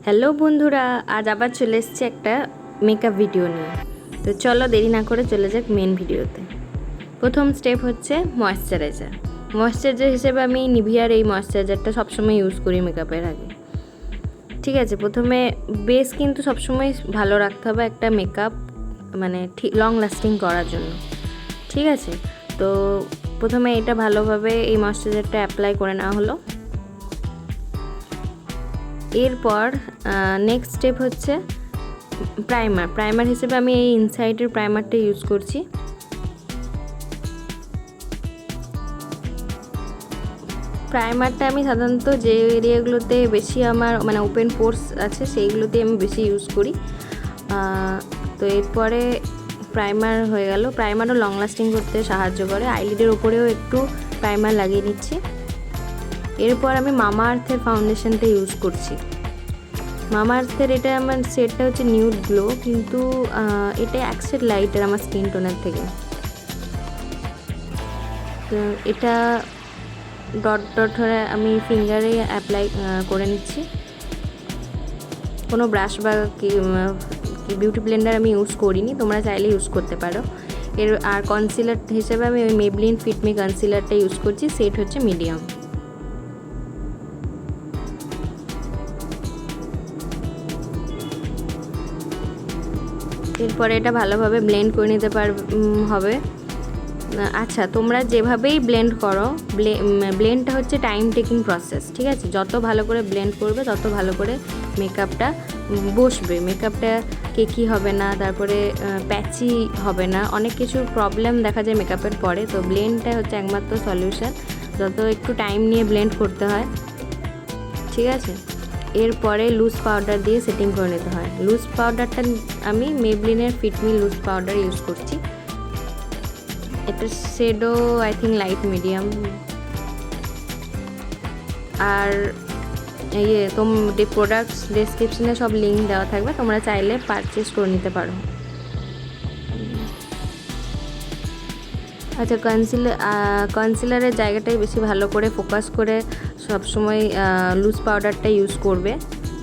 Hello বন্ধুরা, আজ আবার চলে এসেছি একটা মেকআপ ভিডিও নিয়ে। তো চলো দেরি না করে চলে যাক মেন ভিডিওতে। প্রথম স্টেপ হচ্ছে ময়েশ্চারাইজার। ময়েশ্চারাইজার হিসেবে আমি নিভিয়ার এই ময়েশ্চারাইজারটা সবসময় ইউজ করি মেকআপের আগে। ঠিক আছে, প্রথমে বেস কিন্তু সবসময় ভালো রাখতে হবে একটা মেকআপ মানে ঠিক লং লাস্টিং করার জন্য। ঠিক আছে, তো প্রথমে এটা ভালোভাবে এই ময়েশ্চারাইজারটা অ্যাপ্লাই করে নেওয়া হলো। এরপর নেক্সট স্টেপ হচ্ছে প্রাইমার হিসেবে আমি এই ইনসাইডের প্রাইমারটা ইউজ করছি। প্রাইমারটা আমি সাধারণত যে এরিয়াগুলোতে বেশি আমার মানে ওপেন পোর্স আছে সেইগুলোতে আমি বেশি ইউজ করি। তো এরপরে প্রাইমার হয়ে গেল। প্রাইমারও লং লাস্টিং করতে সাহায্য করে। আইলিডের ওপরেও একটু প্রাইমার লাগিয়ে নিচ্ছি। এরপর আমি মামা আর্থের ফাউন্ডেশনটা ইউজ করছি। মামা আর্থের এটা আমার শেডটা হচ্ছে নিউড গ্লো, কিন্তু এটা এক শেড লাইটার আমার স্কিন টোনের থেকে। তো এটা ডট ডট ধরে আমি ফিঙ্গারে অ্যাপ্লাই করে নিচ্ছি। কোনো ব্রাশ বা কি বিউটি ব্লেন্ডার আমি ইউজ করিনি, তোমরা চাইলে ইউজ করতে পারো। আর কনসিলার হিসেবে আমি ওই মেবলিন ফিট মি কনসিলারটা ইউজ করছি, সেট হচ্ছে মিডিয়াম। এরপরে এটা ভালোভাবে ব্লেন্ড করে নিতে হবে। আচ্ছা, তোমরা যেভাবেই ব্লেন্ড করো, ব্লেন্ডটা হচ্ছে টাইম টেকিং প্রসেস। ঠিক আছে, যত ভালো করে ব্লেন্ড করবে তত ভালো করে মেকআপটা বসবে, মেকআপটা কেকি হবে না, তারপরে প্যাচি হবে না, অনেক কিছু প্রবলেম দেখা যায় মেকআপের পরে। তো ব্লেন্ডটা হচ্ছে একমাত্র সলিউশন, যত একটু টাইম নিয়ে ব্লেন্ড করতে হয়। ঠিক আছে, এরপরে লুজ পাউডার দিয়ে সেটিং করে নিতে হয়। লুজ পাউডারটা আমি মেবলিনের fit me loose powder use করছি। এটা শেডও আই থিঙ্ক লাইট মিডিয়াম। আর প্রোডাক্টস ডেসক্রিপশনে সব লিঙ্ক দেওয়া থাকবে, তোমরা চাইলে পারচেস করে নিতে পারো। আচ্ছা, কনসিলারের জায়গাটাই বেশি ভালো করে ফোকাস করে সবসময় লুজ পাউডারটা ইউজ করবে,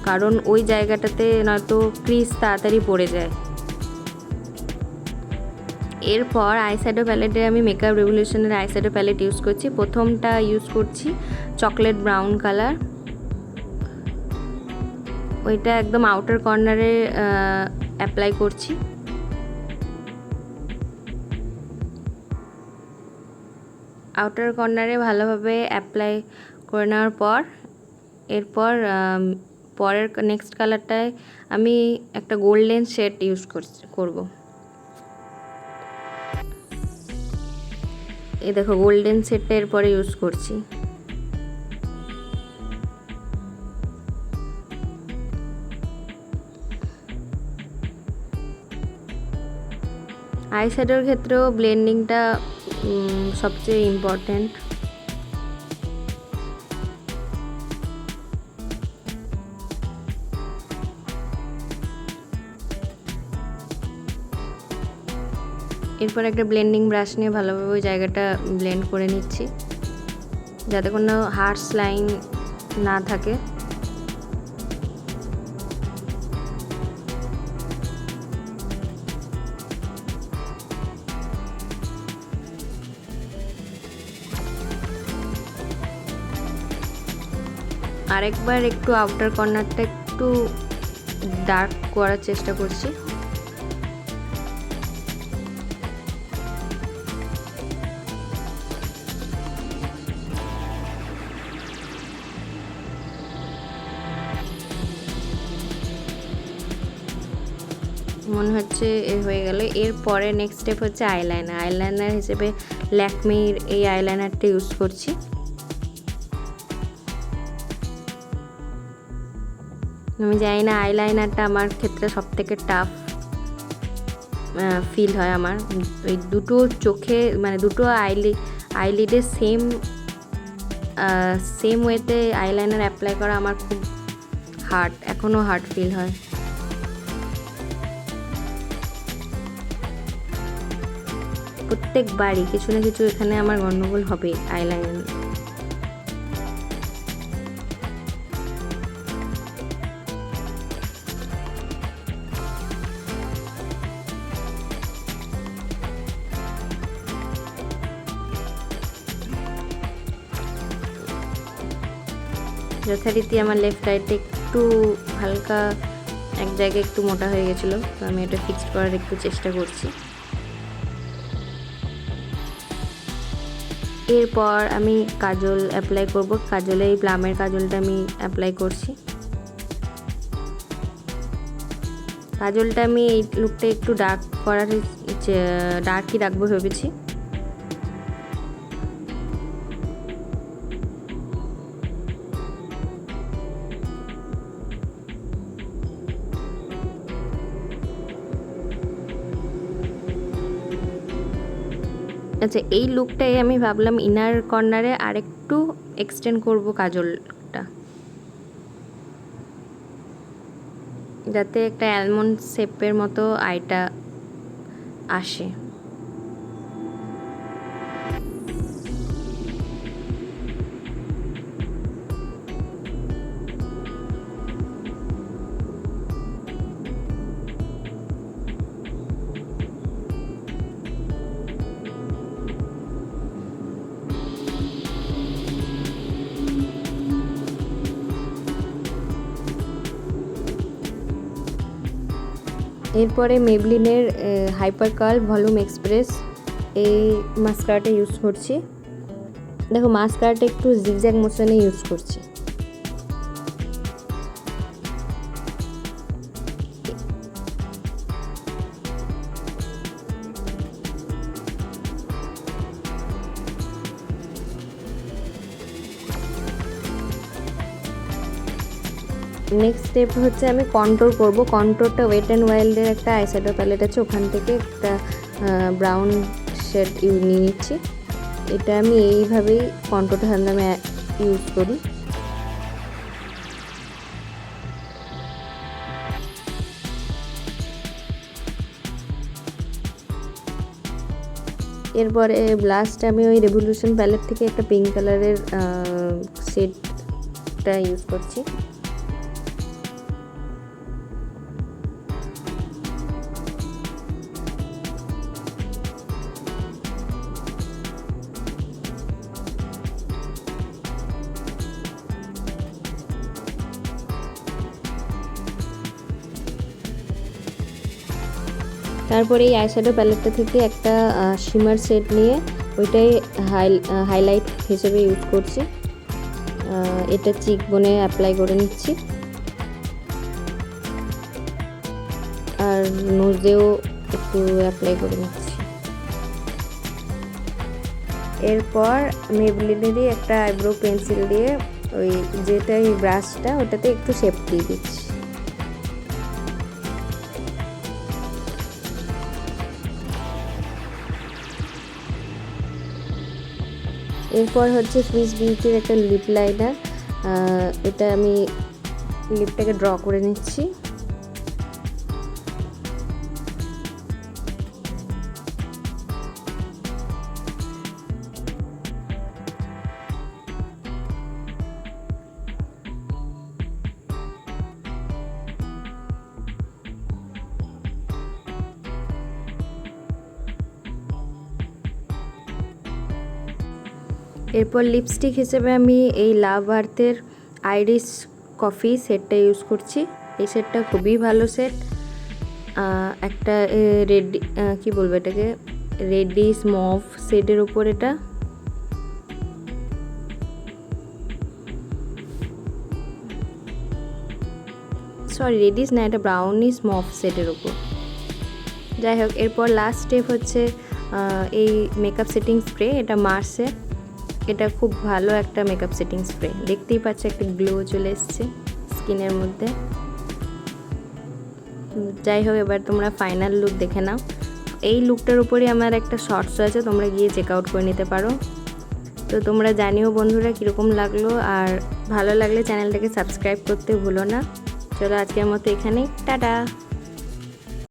কারণ ওই জায়গাটাতে নয়তো ক্রিজ তাড়াতাড়ি পড়ে যায়। এরপর আইশ্যাডো প্যালেটে আমি মেকআপ রেভলিউশনের আইশ্যাডো প্যালেট ইউজ করছি। প্রথমটা ইউজ করছি চকলেট ব্রাউন কালার, ওইটা একদম আউটার কর্নারে অ্যাপ্লাই করছি। আউটার কর্নারে ভালোভাবে অ্যাপ্লাই করে নেওয়ার পর এরপর পরের নেক্সট কালারটায় আমি একটা গোল্ডেন শেড ইউজ করব। এই দেখো গোল্ডেন শেডটা এরপরে ইউজ করছি। আইশ্যাডোর ক্ষেত্রেও ব্লেন্ডিংটা সবচেয়ে ইম্পর্ট্যান্ট। এরপর একটা ব্লেন্ডিং ব্রাশ নিয়ে ভালোভাবে ওই জায়গাটা ব্লেন্ড করে নিচ্ছি, যাতে কোনো হার্শ লাইন না থাকে। আরেকবার একটু আউটার কর্নারটা একটু ডার্ক করার চেষ্টা করছি। মনে হচ্ছে হয়ে গেল। এরপরে নেক্সট স্টেপ হচ্ছে আইলাইনার হিসেবে ল্যাকমির এই আইলাইনারটা ইউজ করছি। আমি জানি না, আইলাইনারটা আমার ক্ষেত্রে সবথেকে টাফ ফিল হয় আমার। ওই দুটো চোখে মানে দুটো আইলিডে সেম ওয়েতে আইলাইনার অ্যাপ্লাই করা আমার খুব হার্ড, এখনও হার্ড ফিল হয়। প্রত্যেকবারই কিছু না কিছু এখানে আমার গন্ডগোল হবে আইলাইনার। যথারীতি আমার লেফট আইটা একটু হালকা এক জায়গায় একটু মোটা হয়ে গেছিলো, তো আমি এটা ফিক্সড করার একটু চেষ্টা করছি। এরপর আমি কাজল অ্যাপ্লাই করব। কাজলে এই গ্ল্যামের কাজলটা আমি অ্যাপ্লাই করছি। কাজলটা আমি এই লুকটা একটু ডার্ক করার ডার্কই রাখবো ভেবেছি। আচ্ছা, এই লুকটাই আমি ভাবলাম ইনার কর্নারে আরেকটু এক্সটেন্ড করব কাজলটা, যাতে একটা অ্যালমন্ড শেপের মতো আইটা আসে। এরপরে মেবলিনের হাইপার কার্ল ভলিউম এক্সপ্রেস এই মাস্কারাটা ইউজ করছি। দেখো মাস্কারাটা একটু জিগজ্যাগ মোশনে ইউজ করছি। নেক্সট স্টেপ হচ্ছে আমি কন্ট্রোল করব। কন্ট্রোলটা ওয়েট অ্যান্ড ওয়াইল্ডের একটা আইশ্যাডো প্যালেট আছে, ওখান থেকে একটা ব্রাউন শেড নিয়ে নিচ্ছি। এটা আমি এইভাবেই কন্ট্রোলটা সাধারণত আমি ইউজ করি। এরপরে ব্লাশটা আমি ওই রেভলিউশন প্যালেট থেকে একটা পিঙ্ক কালারের শেডটা ইউজ করছি। তারপরে এই আইশ্যাডো প্যালেটটা থেকে একটা শিমার শেড নিয়ে ওইটাই হাইলাইট হিসেবে ইউজ করছি। এটা চিক বোনে অ্যাপ্লাই করে নিচ্ছি, আর নোজেও একটু অ্যাপ্লাই করে নিচ্ছি। এরপর মেবলিনেরই একটা আইব্রো পেন্সিল দিয়ে ওই যেটা এই ব্রাশটা ওটাতে একটু শেপ দিয়ে দিচ্ছি। এরপর হচ্ছে সুইস বিউটির একটা লিপ লাইনার, এটা আমি লিপটাকে ড্র করে নিচ্ছি। এরপর লিপস্টিক হিসেবে আমি এই লাভ আর্থের আইরিস কফি সেটটা ইউজ করছি। এই সেটটা খুবই ভালো সেট। একটা রেডি কী বলবো এটাকে, রেডিশ মভ শেডের উপর এটা। সরি রেডিশ না, এটা ব্রাউনিশ মভ শেডের উপর। যাই হোক, এরপর লাস্ট স্টেপ হচ্ছে এই মেকআপ সেটিং স্প্রে, এটা মার্সের। এটা খুব ভালো একটা মেকআপ সেটিং স্প্রে, দেখতেই পাচ্ছ একটা গ্লো চলে এসছে স্কিনের মধ্যে। যাই হোক, এবার তোমরা ফাইনাল লুক দেখে নাও। এই লুকটার উপরই আমার একটা শর্টস আছে, তোমরা গিয়ে চেক আউট করে নিতে পারো। তো তোমরা জানিও বন্ধুরা কীরকম লাগলো, আর ভালো লাগলে চ্যানেলটাকে সাবস্ক্রাইব করতে ভুলো না। চলো আজকের মতো এখানেই, টাটা।